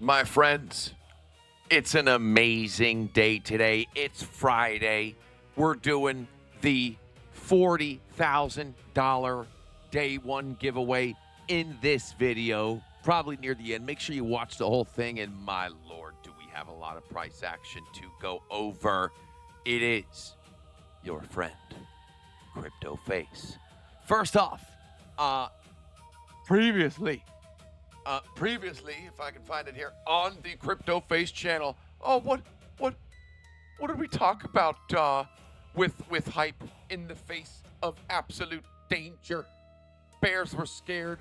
My friends, it's an amazing day today. It's Friday. We're doing the $40,000 day one giveaway in this video, probably near the end. Make sure you watch the whole thing. And my Lord, do we have a lot of price action to go over. It is your friend, Crypto Face. First off, previously, if I can find it here on the Crypto Face channel. Oh, what did we talk about with hype in the face of absolute danger? Bears were scared,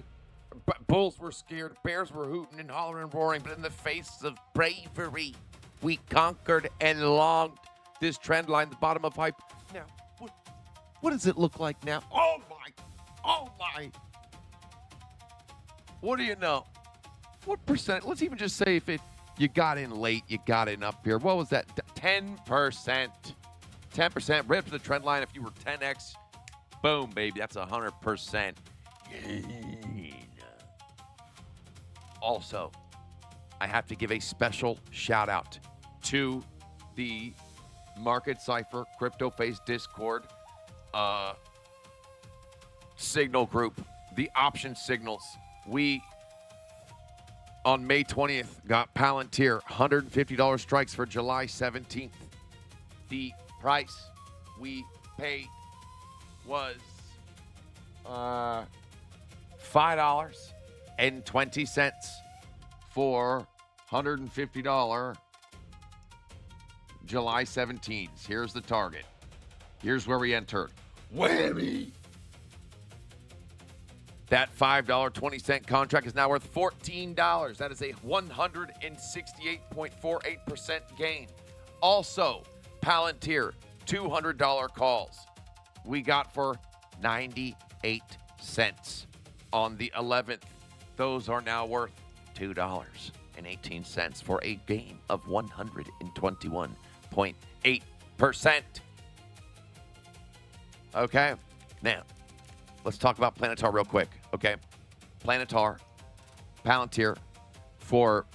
bulls were scared, bears were hooting and hollering and roaring, but in the face of bravery, we conquered and logged this trend line, the bottom of hype. Now, what does it look like now? Oh my! What do you know? What percent? Let's even just say if you got in late, you got in up here. What was that? 10%. 10%. Right up to the trend line. If you were 10x, boom, baby. That's 100%. Also, I have to give a special shout out to the Market Cipher Crypto Face Discord signal group, the option signals. We, on May 20th, got Palantir, $150 strikes for July 17th. The price we paid was $5.20 for $150 July 17th. Here's the target. Here's where we entered. Whammy! That $5.20 contract is now worth $14. That is a 168.48% gain. Also, Palantir, $200 calls. We got for 98 cents on the 11th. Those are now worth $2.18 for a gain of 121.8%. Okay, now let's talk about Planitar real quick. Okay, Planitar, Palantir, for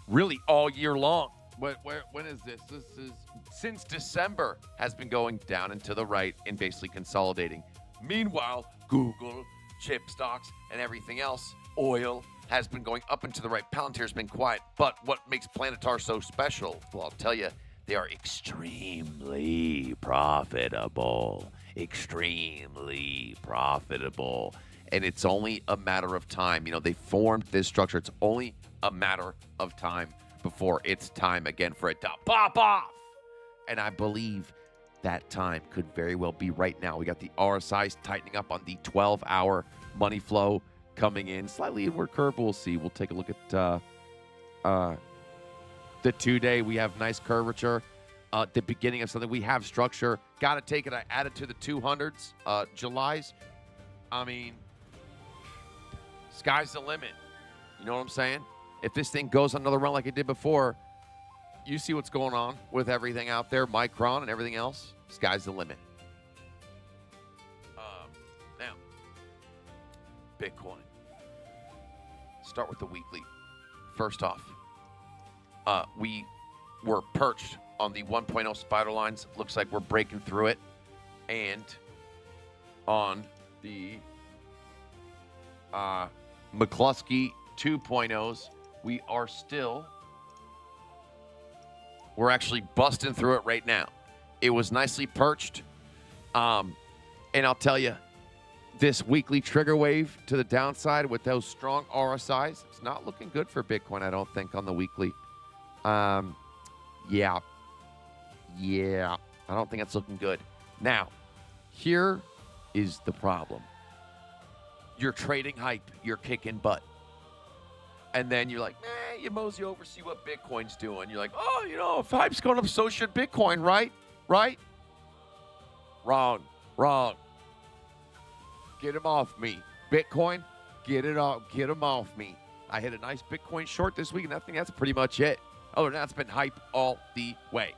really all year long. When is this? This is since December, has been going down and to the right and basically consolidating. Meanwhile, Google, chip stocks, and everything else, oil, has been going up and to the right. Palantir's been quiet. But what makes Planitar so special? Well, I'll tell you, they are extremely profitable. Extremely profitable. And it's only a matter of time. You know, they formed this structure. It's only a matter of time before it's time again for it to pop off. And I believe that time could very well be right now. We got the RSIs tightening up on the 12-hour money flow coming in. Slightly inward curve. We'll see. We'll take a look at the 2-day. We have nice curvature. The beginning of something. We have structure. Got to take it. I added to the 200s. July's. I mean, sky's the limit. You know what I'm saying? If this thing goes another run like it did before, you see what's going on with everything out there, Micron and everything else. Sky's the limit. Now, Bitcoin. Start with the weekly. First off, we were perched on the 1.0 spider lines. Looks like we're breaking through it. And on the McCluskey 2.0s, we're actually busting through it right now. It was nicely perched. And I'll tell you, this weekly trigger wave to the downside with those strong RSIs, it's not looking good for Bitcoin, I don't think, on the weekly. Yeah. I don't think it's looking good. Now, here is the problem. You're trading hype. You're kicking butt. And then you're like, you mosey over, see what Bitcoin's doing. You're like, oh, you know, if hype's going up, so should Bitcoin, right? Right? Wrong. Get him off me. Bitcoin, get him off me. I hit a nice Bitcoin short this week, and I think that's pretty much it. Other than that, it's been hype all the way.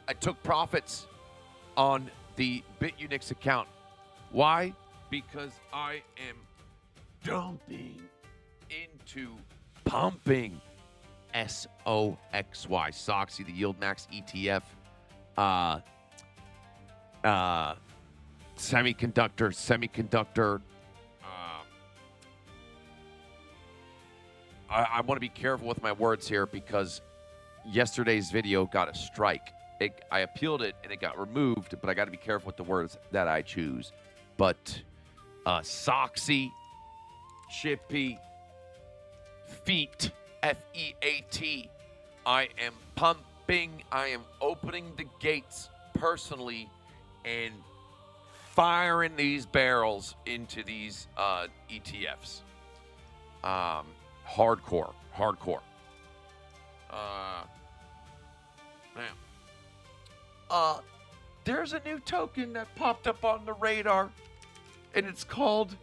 I took profits on the BitUnix account. Why? Because I am dumping to pumping. SOXY. SOXY, the Yield Max ETF. Semiconductor. I want to be careful with my words here because yesterday's video got a strike. I appealed it and it got removed, but I got to be careful with the words that I choose. But Soxy, Chippy, Feet, F-E-A-T. I am pumping. I am opening the gates personally and firing these barrels into these ETFs. Hardcore. Now, there's a new token that popped up on the radar, and it's called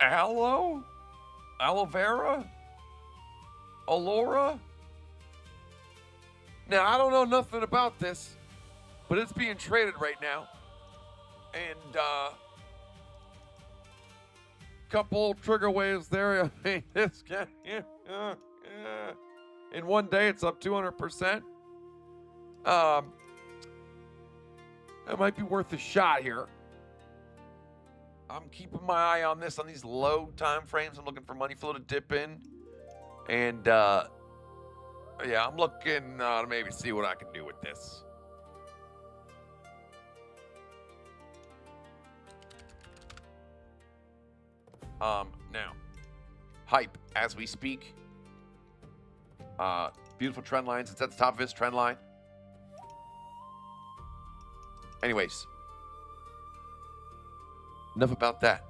Aloe Vera, Alora. Now, I don't know nothing about this, but it's being traded right now, and couple trigger waves there. I mean, this guy, in one day, it's up 200%. That might be worth a shot here. I'm keeping my eye on this on these low time frames. I'm looking for money flow to dip in, and yeah, I'm looking to maybe see what I can do with this. Now, hype as we speak. Beautiful trend lines. It's at the top of his trend line. Anyways, enough about that.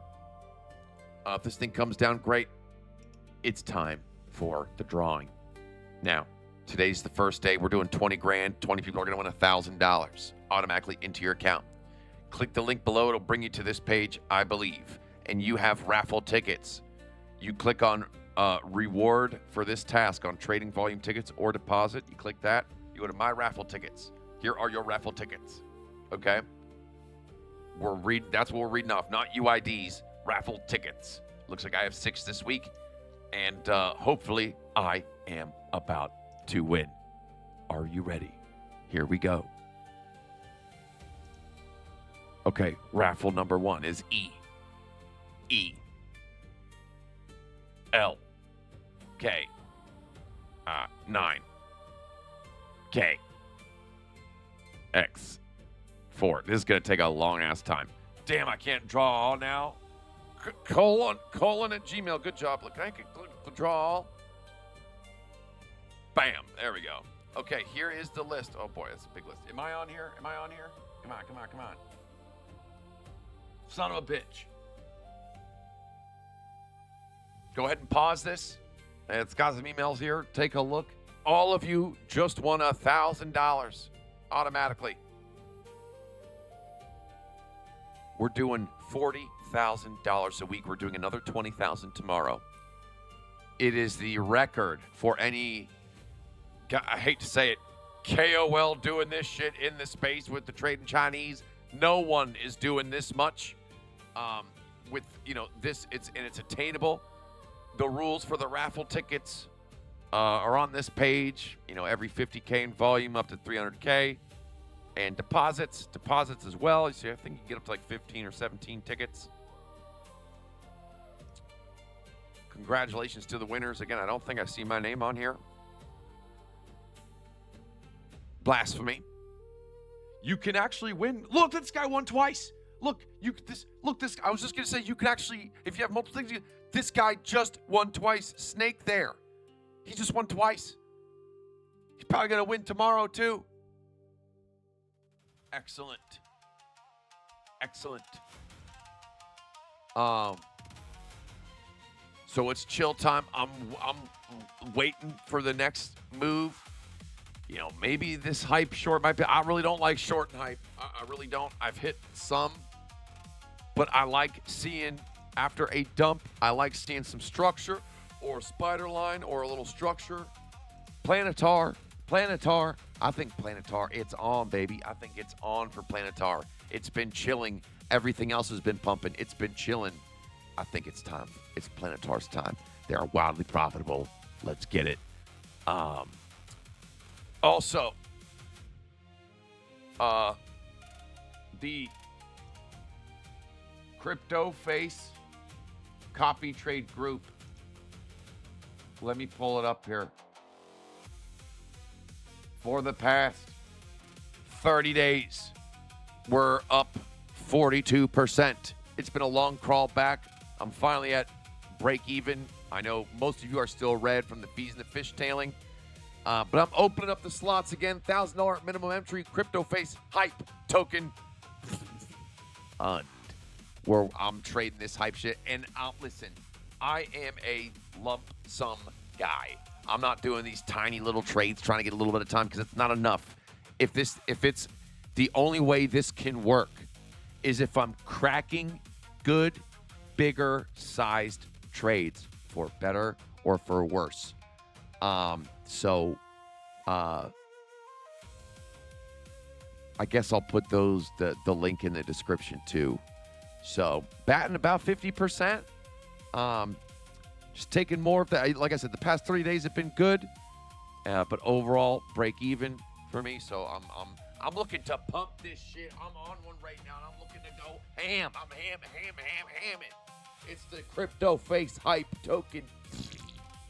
If this thing comes down, great. It's time for the drawing. Now, today's the first day. We're doing 20 grand. 20 people are going to win $1,000 automatically into your account. Click the link below. It'll bring you to this page, I believe. And you have raffle tickets. You click on reward for this task on trading volume tickets or deposit. You click that. You go to my raffle tickets. Here are your raffle tickets. Okay? That's what we're reading off, not UIDs, raffle tickets. Looks like I have 6 this week. And hopefully I am about to win. Are you ready? Here we go. Okay, raffle number 1 is L K 9 K X 4. This is gonna take a long ass time. Damn, I can't draw all now. Colon at Gmail. Good job. Look, I can click the draw all. Bam. There we go. Okay, here is the list. Oh boy, that's a big list. Am I on here? Come on. Son of a bitch. Go ahead and pause this. It's got some emails here. Take a look. All of you just won $1,000 automatically. We're doing $40,000 a week. We're doing another $20,000 tomorrow. It is the record for any, I hate to say it, KOL doing this shit in the space with the trading Chinese. No one is doing this much. With this, it's attainable. The rules for the raffle tickets are on this page. Every 50K in volume up to 300K. And deposits as well. So I think you can get up to like 15 or 17 tickets. Congratulations to the winners. Again, I don't think I see my name on here. Blasphemy. You can actually win. Look, this guy won twice. Look, this. I was just gonna say you can actually, if you have multiple things. This guy just won twice. Snake there. He just won twice. He's probably gonna win tomorrow too. Excellent. So it's chill time. I'm waiting for the next move. Maybe this hype short might be. I really don't like short and hype. I really don't. I've hit some, but I like seeing after a dump. I like seeing some structure or spider line or a little structure. Planetar. I think Planetar, it's on, baby. I think it's on for Planetar. It's been chilling. Everything else has been pumping. It's been chilling. I think it's time. It's Planetar's time. They are wildly profitable. Let's get it. Also, the Crypto Face Copy Trade Group. Let me pull it up here. For the past 30 days, we're up 42%. It's been a long crawl back. I'm finally at break even. I know most of you are still red from the fees and the fishtailing. But I'm opening up the slots again. $1,000 minimum entry, Crypto Face hype token. Where I'm trading this hype shit. And listen, I am a lump sum guy. I'm not doing these tiny little trades trying to get a little bit of time because it's not enough. If it's the only way this can work is if I'm cracking good, bigger sized trades for better or for worse. I guess I'll put the link in the description too. So batting about 50%. Just taking more of that. Like I said, the past 3 days have been good, but overall break even for me. So I'm looking to pump this shit. I'm on one right now, and I'm looking to go ham. I'm hamming. It's the Crypto Face Hype Token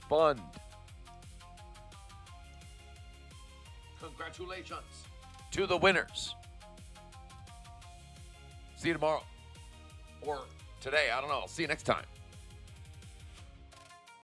Fund. Congratulations to the winners. See you tomorrow or today. I don't know. I'll see you next time.